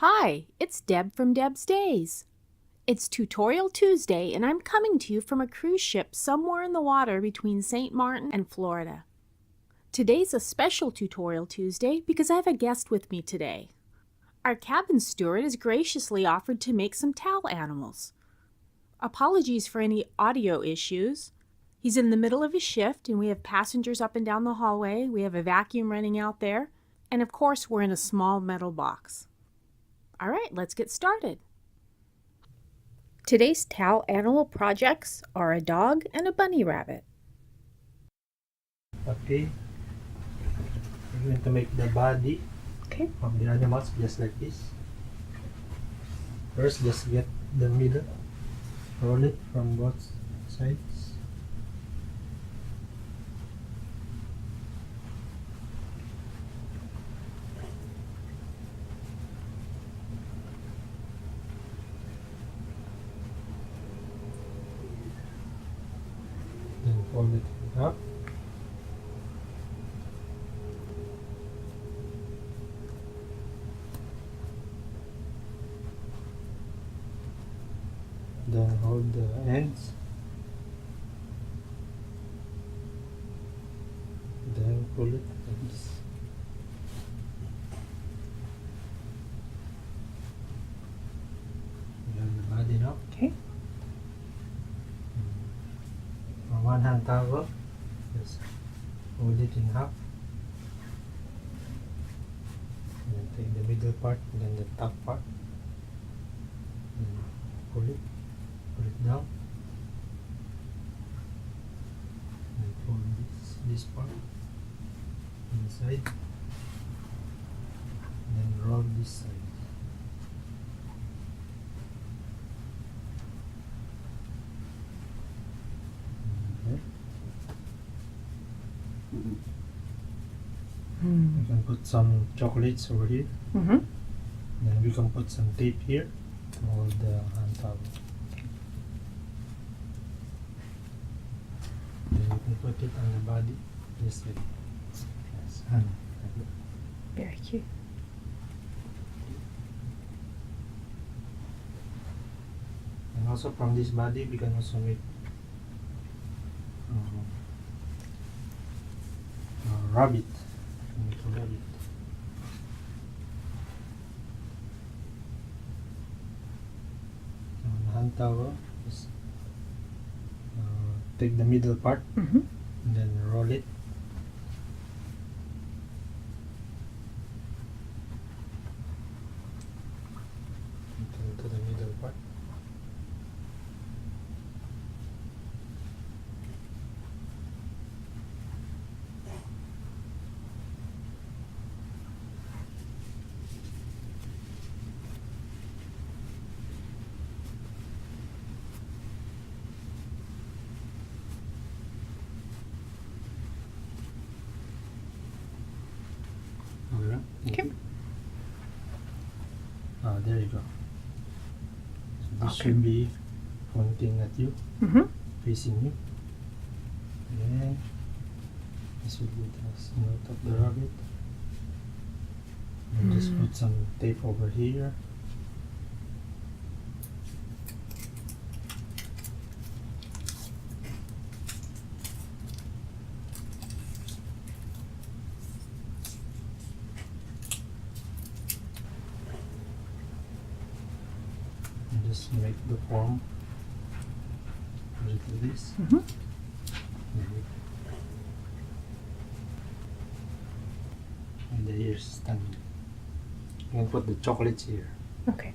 Hi, it's Deb from Deb's Days. It's Tutorial Tuesday, and I'm coming to you from a cruise ship somewhere in the water between St. Martin and Florida. Today's a special Tutorial Tuesday because I have a guest with me today. Our cabin steward has graciously offered to make some towel animals. Apologies for any audio issues. He's in the middle of his shift, and we have passengers up and down the hallway. We have a vacuum running out there, and of course, we're in a small metal box. All right, let's get started. Today's towel animal projects are a dog and a bunny rabbit. Okay, we're going to make the body of the animals just like this. First, just get the middle, roll it from both sides. Then fold it up. Then hold the ends. Then pull it like this. You have the body now. Okay. On one hand towel, just hold it in half. And then take the middle part and then the top part. And pull it down. And fold this part inside. And then roll this side. Okay. We can put some chocolates over here. Then we can put some tape here to hold the hand towel. Then you can put it on the body this way. Yes, hand. Very cute. And also from this body we can also make a rabbit. Make a rabbit. On the hand towel, just take the middle part and then roll it. Into the middle part. Okay. There you go. So this Okay. should be pointing at you, facing you. And this will be the snout of the rabbit. And just put some tape over here. And just make the form like this. And the ears standing. You can put the chocolates here. Okay.